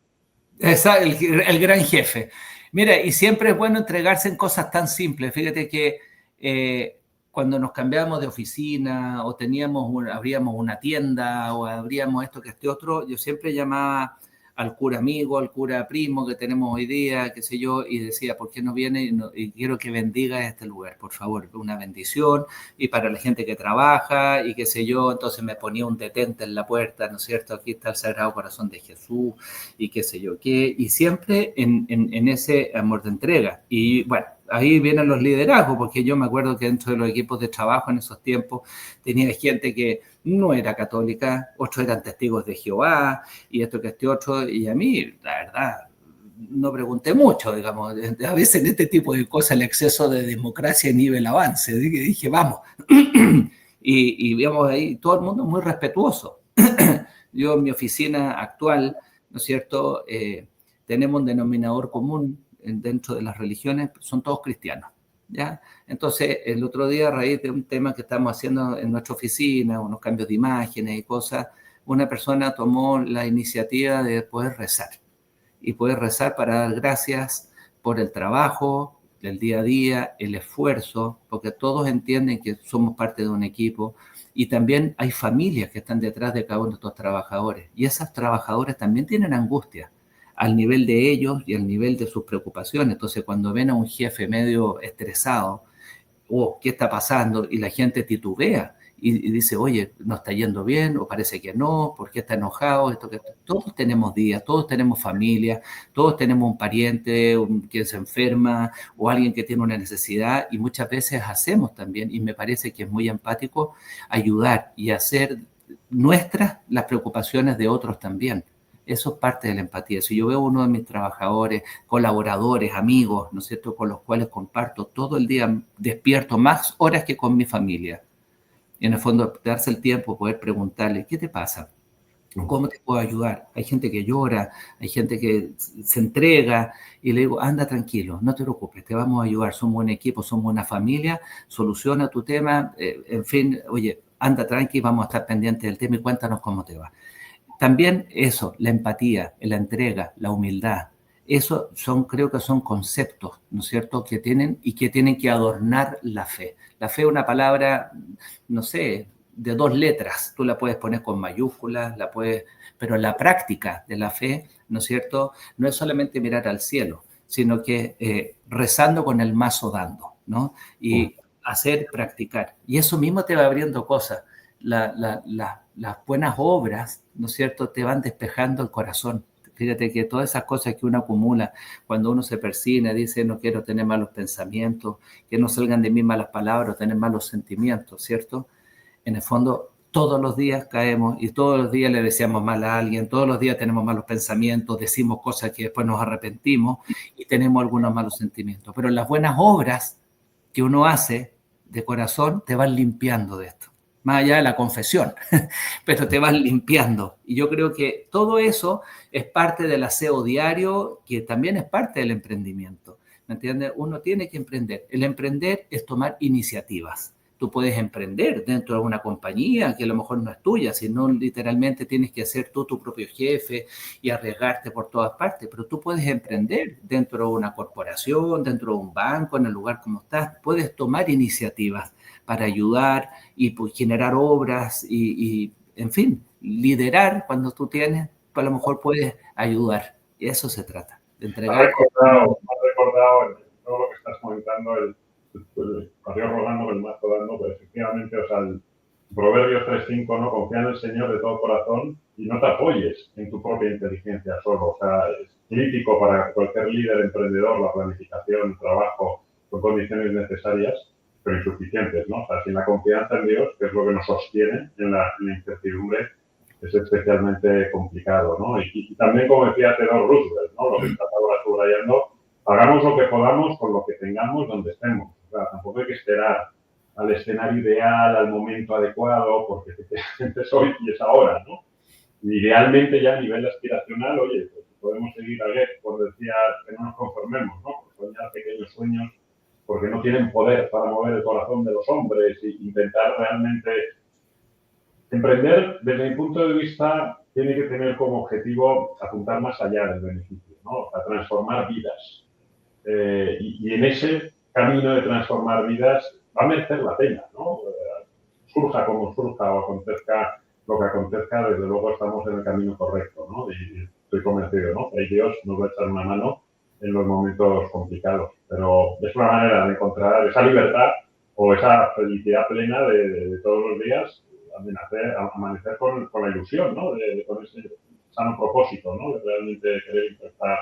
El gran jefe. Mira, y siempre es bueno entregarse en cosas tan simples. Fíjate que cuando nos cambiamos de oficina o abríamos una tienda o abríamos esto que este otro, yo siempre llamaba al cura amigo, al cura primo que tenemos hoy día, qué sé yo, y decía, ¿por qué no viene? Y quiero que bendiga este lugar, por favor, una bendición, y para la gente que trabaja, y qué sé yo, entonces me ponía un detente en la puerta, ¿no es cierto? Aquí está el Sagrado Corazón de Jesús, y qué sé yo, qué, y siempre en ese amor de entrega. Y bueno, ahí vienen los liderazgos, porque yo me acuerdo que dentro de los equipos de trabajo en esos tiempos tenía gente que no era católica, otros eran testigos de Jehová, y esto que este otro, y a mí, la verdad, no pregunté mucho, digamos, a veces en este tipo de cosas el exceso de democracia inhibe el avance, dije vamos, y vemos ahí todo el mundo muy respetuoso. Yo en mi oficina actual, ¿no es cierto?, tenemos un denominador común dentro de las religiones, son todos cristianos, ¿ya? Entonces, el otro día, a raíz de un tema que estamos haciendo en nuestra oficina, unos cambios de imágenes y cosas, una persona tomó la iniciativa de poder rezar, y poder rezar para dar gracias por el trabajo, el día a día, el esfuerzo, porque todos entienden que somos parte de un equipo, y también hay familias que están detrás de cada uno de estos trabajadores, y esos trabajadores también tienen angustia, al nivel de ellos y al nivel de sus preocupaciones. Entonces, cuando ven a un jefe medio estresado, ¿qué está pasando? Y la gente titubea y dice, oye, no está yendo bien, o parece que no, ¿por qué está enojado? Todos tenemos días, todos tenemos familia, todos tenemos un pariente que se enferma o alguien que tiene una necesidad, y muchas veces hacemos también, y me parece que es muy empático, ayudar y hacer nuestras las preocupaciones de otros también. Eso es parte de la empatía. Si yo veo a uno de mis trabajadores, colaboradores, amigos, ¿no es cierto?, con los cuales comparto todo el día, despierto más horas que con mi familia. Y en el fondo, darse el tiempo, poder preguntarle, ¿qué te pasa? ¿Cómo te puedo ayudar? Hay gente que llora, hay gente que se entrega, y le digo, anda tranquilo, no te preocupes, te vamos a ayudar, somos un equipo, somos una familia, soluciona tu tema, en fin, oye, anda tranqui, vamos a estar pendientes del tema y cuéntanos cómo te va. También eso, la empatía, la entrega, la humildad, eso creo que son conceptos, ¿no es cierto?, que tienen que adornar la fe. La fe es una palabra, no sé, de 2 letras. Tú la puedes poner con mayúsculas, pero la práctica de la fe, ¿no es cierto?, no es solamente mirar al cielo, sino que rezando con el mazo dando, ¿no? Y practicar. Y eso mismo te va abriendo cosas. Las buenas obras, ¿no es cierto?, te van despejando el corazón. Fíjate que todas esas cosas que uno acumula, cuando uno se persigna, dice, no quiero tener malos pensamientos, que no salgan de mí malas palabras, tener malos sentimientos, ¿cierto? En el fondo, todos los días caemos y todos los días le deseamos mal a alguien, todos los días tenemos malos pensamientos, decimos cosas que después nos arrepentimos y tenemos algunos malos sentimientos. Pero las buenas obras que uno hace de corazón te van limpiando de esto, más allá de la confesión, pero te van limpiando. Y yo creo que todo eso es parte del aseo diario, que también es parte del emprendimiento, ¿me entiendes? Uno tiene que emprender. El emprender es tomar iniciativas. Tú puedes emprender dentro de una compañía que a lo mejor no es tuya, sino literalmente tienes que ser tú tu propio jefe y arriesgarte por todas partes, pero tú puedes emprender dentro de una corporación, dentro de un banco, en el lugar como estás. Puedes tomar iniciativas para ayudar y pues, generar obras y, en fin, liderar cuando tú tienes, pues a lo mejor puedes ayudar. Y eso se trata, de entregar. Me has recordado todo lo que estás comentando, el corrió rodando, el mazo dando, pero efectivamente, o sea, el Proverbios 3.5, ¿no? Confía en el Señor de todo corazón y no te apoyes en tu propia inteligencia solo. O sea, es crítico para cualquier líder emprendedor la planificación, el trabajo con condiciones necesarias, pero insuficientes, ¿no? O sea, sin la confianza en Dios, que es lo que nos sostiene en la incertidumbre, es especialmente complicado, ¿no? Y también, como decía Theodore Roosevelt, ¿no? Lo que estás ahora subrayando, hagamos lo que podamos con lo que tengamos donde estemos. O sea, tampoco hay que esperar al escenario ideal, al momento adecuado, porque efectivamente es hoy y es ahora, ¿no? Y idealmente ya a nivel aspiracional, oye, pues podemos seguir a Goethe cuando decía que no nos conformemos, ¿no? Por soñar pequeños sueños, porque no tienen poder para mover el corazón de los hombres e intentar realmente emprender, desde mi punto de vista, tiene que tener como objetivo apuntar más allá del beneficio, ¿no? A transformar vidas. Y en ese camino de transformar vidas va a merecer la pena, ¿no? Surja como surja o acontezca lo que acontezca, desde luego estamos en el camino correcto, ¿no? Y estoy convencido, ¿no? Que Dios nos va a echar una mano en los momentos complicados. Pero es una manera de encontrar esa libertad o esa felicidad plena de todos los días, amanecer con la ilusión, ¿no? Con ese sano propósito, ¿no? De realmente querer impactar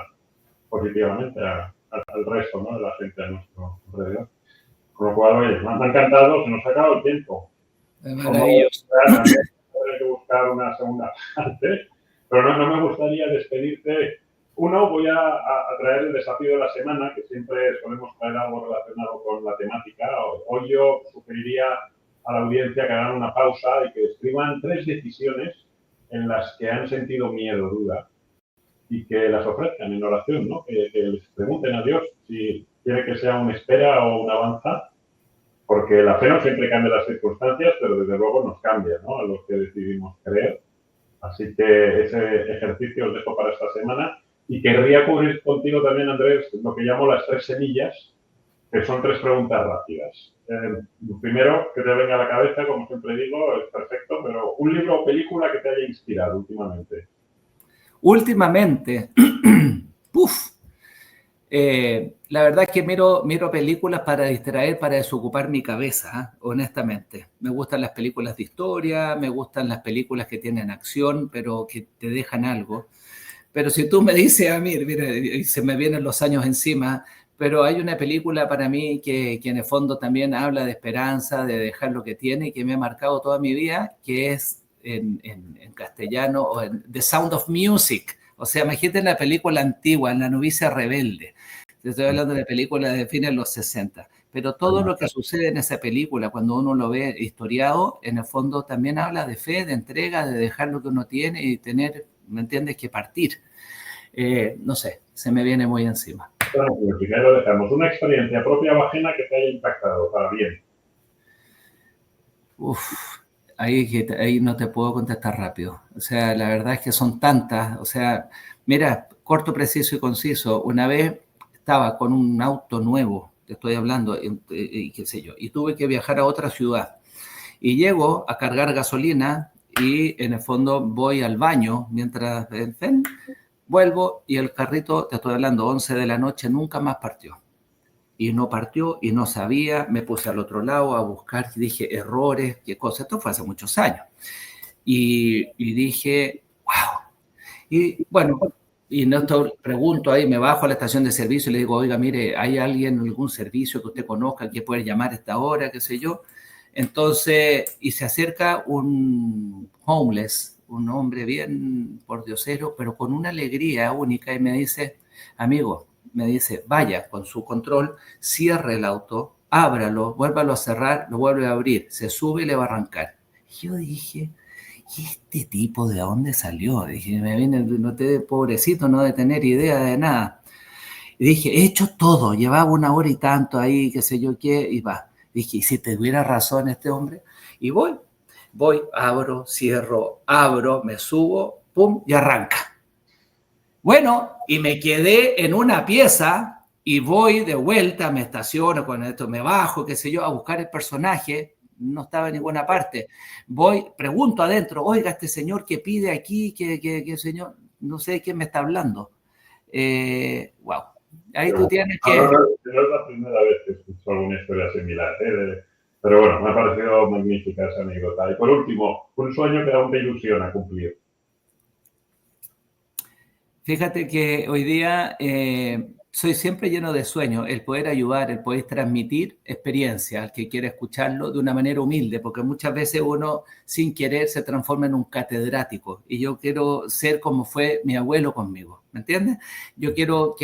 positivamente al resto, ¿no? De la gente a nuestro alrededor. Con lo cual, oye, me ha encantado, se nos ha acabado el tiempo. Maravilloso. También hay que buscar una segunda parte, pero no me gustaría despedirte. Uno, voy a traer el desafío de la semana, que siempre solemos traer algo relacionado con la temática. Hoy yo sugeriría a la audiencia que hagan una pausa y que escriban 3 decisiones en las que han sentido miedo, duda, y que las ofrezcan en oración, ¿no? Que les pregunten a Dios si quiere que sea una espera o una avanza, porque la fe no siempre cambia las circunstancias, pero desde luego nos cambia, ¿no? A los que decidimos creer. Así que ese ejercicio os dejo para esta semana y querría cubrir contigo también, Andrés, lo que llamo las 3 semillas, que son 3 preguntas rápidas. Primero, que te venga a la cabeza, como siempre digo, es perfecto, pero un libro o película que te haya inspirado últimamente. Últimamente, la verdad es que miro películas para distraer, para desocupar mi cabeza, honestamente. Me gustan las películas de historia, me gustan las películas que tienen acción, pero que te dejan algo. Pero si tú me dices a mí, mira, se me vienen los años encima, pero hay una película para mí que en el fondo también habla de esperanza, de dejar lo que tiene y que me ha marcado toda mi vida, que es en castellano, o en The Sound of Music. O sea, imagínate la película antigua, La novicia rebelde. Te estoy hablando de película de fines de los 60. Pero todo lo que sucede en esa película, cuando uno lo ve historiado, en el fondo también habla de fe, de entrega, de dejar lo que uno tiene y tener, ¿me entiendes?, que partir. No sé, se me viene muy encima. Bueno, pues primero dejamos una experiencia propia o ajena que te haya impactado para bien. Ahí no te puedo contestar rápido. O sea, la verdad es que son tantas. O sea, mira, corto, preciso y conciso. Una vez estaba con un auto nuevo, te estoy hablando, y qué sé yo, y tuve que viajar a otra ciudad. Y llego a cargar gasolina y en el fondo voy al baño mientras vuelvo y el carrito, te estoy hablando, 11 de la noche, nunca más partió. Y no partió y no sabía, me puse al otro lado a buscar y dije errores, qué cosa. Esto fue hace muchos años. Y dije, wow. Y bueno, y no pregunto ahí, me bajo a la estación de servicio y le digo, oiga, mire, ¿hay alguien, algún servicio que usted conozca que puede llamar a esta hora, qué sé yo? Entonces, y se acerca un homeless, un hombre bien pordiosero, pero con una alegría única y me dice, amigo, me dice, vaya con su control, cierre el auto, ábralo, vuélvalo a cerrar, lo vuelve a abrir, se sube y le va a arrancar. Y yo dije, ¿y este tipo de dónde salió? Dije, me viene, no te pobrecito, no de tener idea de nada. Y dije, he hecho todo, llevaba 1 hora y tanto ahí, qué sé yo qué, y va. Dije, ¿y si tuviera razón este hombre? Y voy, abro, cierro, abro, me subo, pum, y arranca. Bueno, y me quedé en una pieza y voy de vuelta, me estaciono, con esto me bajo, qué sé yo, a buscar el personaje. No estaba en ninguna parte. Voy, pregunto adentro, oiga, este señor que pide aquí, que señor, no sé de quién me está hablando. Wow. Ahí tú tienes que... No es la primera vez que escucho alguna historia similar, pero bueno, me ha parecido magnífica esa anécdota. Y por último, un sueño que aún te ilusiona cumplir. Fíjate que hoy día soy siempre lleno de sueños, el poder ayudar, el poder transmitir experiencia al que quiera escucharlo de una manera humilde, porque muchas veces uno sin querer se transforma en un catedrático y yo quiero ser como fue mi abuelo conmigo, ¿me entiendes? Yo quiero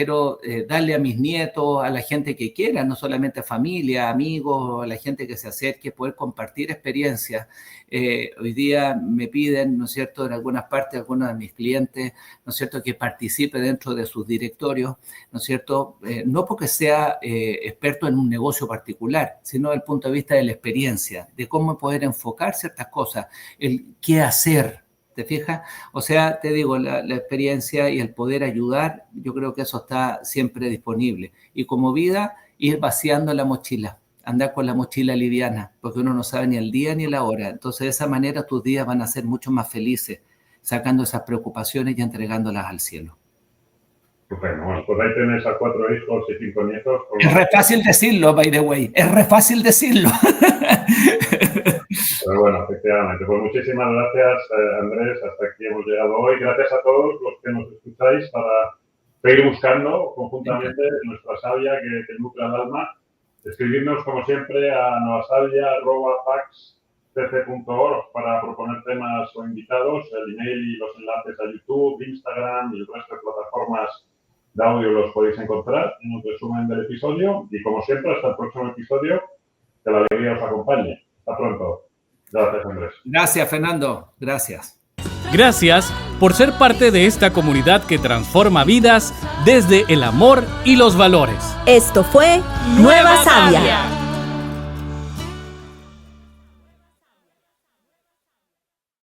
darle a mis nietos, a la gente que quiera, no solamente a familia, amigos, a la gente que se acerque, poder compartir experiencias. Hoy día me piden, ¿no es cierto?, en algunas partes, algunos de mis clientes, ¿no es cierto?, que participe dentro de sus directorios, ¿no es cierto?, no porque sea experto en un negocio particular, sino desde el punto de vista de la experiencia, de cómo poder enfocar ciertas cosas, el qué hacer, ¿te fijas? O sea, te digo, la experiencia y el poder ayudar, yo creo que eso está siempre disponible. Y como vida, ir vaciando la mochila, andar con la mochila liviana, porque uno no sabe ni el día ni la hora. Entonces, de esa manera tus días van a ser mucho más felices, sacando esas preocupaciones y entregándolas al cielo. Estupendo. Bueno, pues ahí tenés a 4 hijos y 5 nietos. Es re fácil decirlo, by the way. Es re fácil decirlo. Pero bueno, efectivamente. Pues muchísimas gracias, Andrés. Hasta aquí hemos llegado hoy. Gracias a todos los que nos escucháis para ir buscando conjuntamente nuestra savia que nutre al alma. Escribirnos, como siempre, a nuevasavia@paxcc.org para proponer temas o invitados. El email y los enlaces a YouTube, Instagram y el resto de plataformas de audio los podéis encontrar en un resumen del episodio. Y como siempre, hasta el próximo episodio. Que la alegría os acompañe. Hasta pronto. Gracias, Andrés. Gracias, Fernando. Gracias. Gracias por ser parte de esta comunidad que transforma vidas desde el amor y los valores. Esto fue Nueva Savia.